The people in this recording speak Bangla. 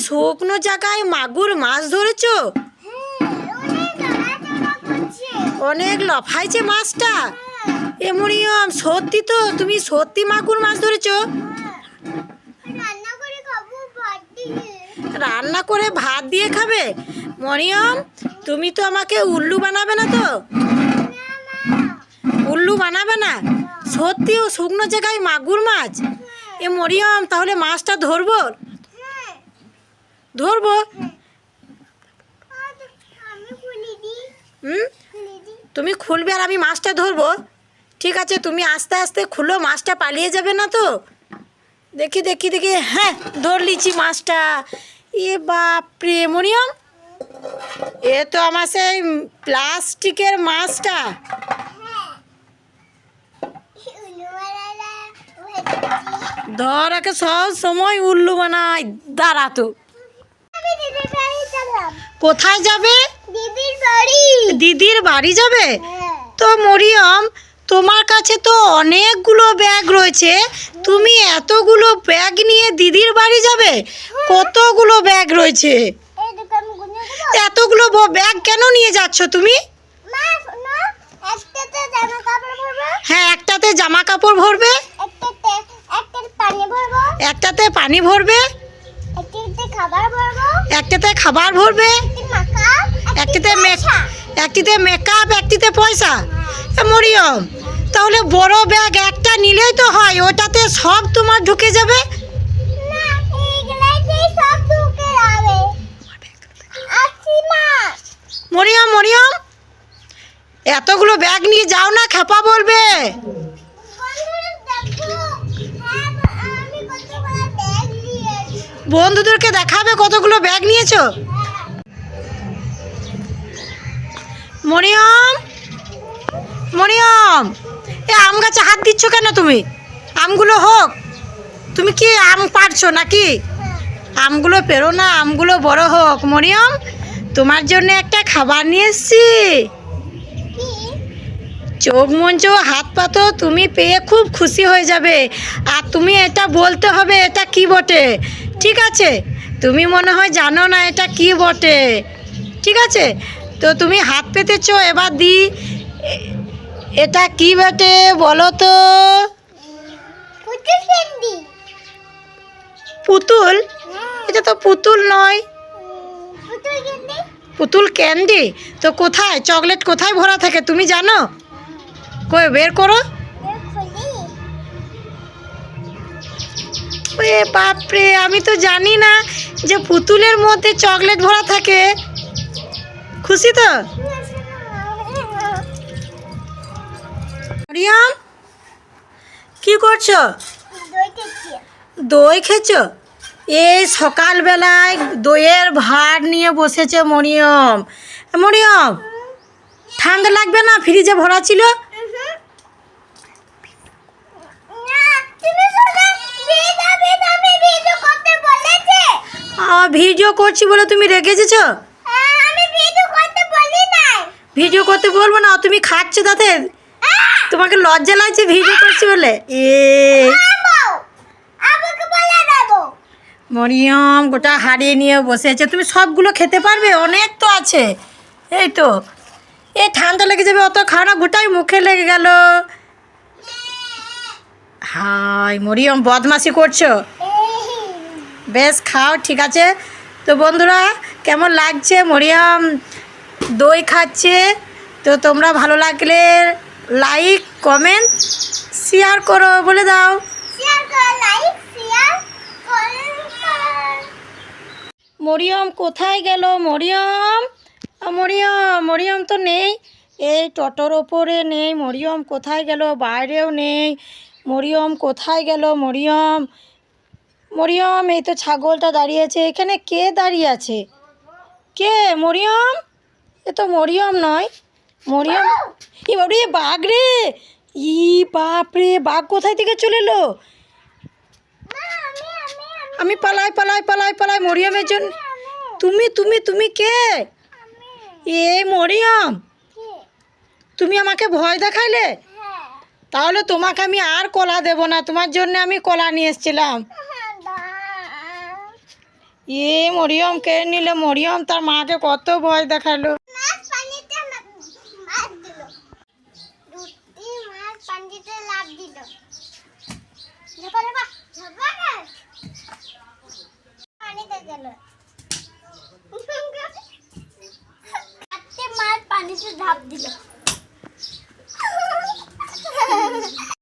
শুকনো জায়গায় মাগুর মাছ ধরেছো? অনেক লফাইছে মাছটা। এ মরিয়ম, সত্যি তো? তুমি সত্যি মাগুর মাছ ধরেছো? রান্না করে ভাত দিয়ে খাবে? মরিয়ম, তুমি তো আমাকে উল্লু বানাবে না তো? উল্লু বানাবে না? সত্যি ও শুকনো জায়গায় মাগুর মাছ? এ মরিয়ম, তাহলে মাছটা ধরবো? ধরবো? তুমি খুলবে আর আমি মাছটা ধরবো? ঠিক আছে, তুমি আস্তে আস্তে খুলো, মাছটা পালিয়ে যাবে না তো? দেখি দেখি দেখি, হ্যাঁ ধরলিছি মাছটা। এ বাপরে মরিয়ম, এ তো আমার সেই প্লাস্টিকের মাছটা। ধর, একে সব সময় উল্লু বানাই। দাঁড়া তো। কোথায় যাবে? দিদির বাড়ি। দিদির বাড়ি যাবে? তো মরিয়ম, তোমার কাছে তো অনেকগুলো ব্যাগ রয়েছে, তুমি এতগুলো ব্যাগ নিয়ে দিদির বাড়ি যাবে? কতগুলো ব্যাগ রয়েছে? এতগুলো ব্যাগ কেন নিয়ে যাচ্ছ তুমি? হ্যাঁ, একটাতে জামা কাপড় ভরবে, একটাতে পানি ভরবে, একটাতে খাবার ভরবে, একটিতে মেকআপ, একটিতে পয়সা। মরিয়ম, তাহলে বড় ব্যাগ একটা নিলেই তো হয়, ওটাতে সব তোমার ঢুকে যাবে। মরিয়ম মরিয়ম, এতগুলো ব্যাগ নিয়ে যাও না, খেপা বলবে। বন্ধুদেরকে দেখাবে কতগুলো ব্যাগ নিয়েছো। মরিয়ম মরিয়ম, এ আম গাছে হাত দিচ্ছ কেন তুমি? আমগুলো হোক। তুমি কি আম পারছো নাকি? আমগুলো পেরো না, আমগুলো বড় হোক। মরিয়ম, তোমার জন্য একটা খাবার নিয়ে এসছি। চোখ মঞ্চ হাত পাতো, তুমি পেয়ে খুব খুশি হয়ে যাবে। আর তুমি এটা বলতে হবে এটা কি বটে, ঠিক আছে? তুমি মনে হয় জানো না এটা কি বটে, ঠিক আছে? তো তুমি হাত পেতেছো, এবার দি এটা কি বটে বলো তো? পুতুল? এটা তো পুতুল নয়। পুতুল ক্যান্ডি? তো কোথায় চকলেট কোথায় ভরা থাকে তুমি জানো? কই বের করো। এ বাপরে, আমি তো জানি না যে পুতুলের মধ্যে চকলেট ভরা থাকে। খুশি তো? মরিয়ম, কি করছো? দই খেছো? এই সকালবেলায় দইয়ের ভাত নিয়ে বসেছে মরিয়ম। মরিয়ম, ঠান্ডা লাগবে না? ফ্রিজে ভরা ছিল। ভিডিও করছি বলে তুমি রেগে গেছো? ভিডিও করতে বলবো না, তুমি খাচ্ছো তাতে তোমাকে লজ্জা লাগছে ভিডিও করছি বলে? মরিয়ম গোটা হারিয়ে নিয়ে বসেছে, তুমি সবগুলো খেতে পারবে? অনেক তো আছে। এই তো, এই ঠান্ডা লেগে যাবে, অত খাও না, গোটাই মুখে লেগে গেল। হাই মরিয়ম, বদমাশি করছো। বেশ খাও, ঠিক আছে। তো বন্ধুরা, কেমন লাগছে মরিয়ম দই খাচ্ছে? তো তোমরা ভালো লাগলে লাইক কমেন্ট শেয়ার করো, বলে দাও। মরিয়ম কোথায় গেল? মরিয়ম, মরিয়ম, মরিয়ম তো নেই। এই টোটোর ওপরে নেই মরিয়ম, কোথায় গেল? বাইরেও নেই মরিয়ম, কোথায় গেল মরিয়ম? মরিয়ম, এই তো ছাগলটা দাঁড়িয়ে আছে এখানে। কে দাঁড়িয়ে আছে? কে? মরিয়ম, এ তো মরিয়ম নয়। মরিয়ম, এবারে বাঘ রে! ই বাপরে, বাঘ কোথায় থেকে চলে এলো? আমি পালাই পালাই পালাই পালাই মরিয়মের জন্য। তুমি তুমি তুমি কে? এ মরিয়ম, তুমি আমাকে ভয় দেখাইলে? তাহলে তোমাকে আমি আর কলা দেব না, তোমার জন্য আমি কলা নিয়ে এসেছিলাম। মরিয়ম কে নিলে, মরিয়ম তার মাকে কত ভয় দেখালো। মাছ পানিতে মাছ দিল, দুটি মাছ পানিতে লাফ দিল, ঝাপারে বাহ ঝাপারে পানিতে গেল, চারটে মাছ পানিতে ঝাঁপ দিল।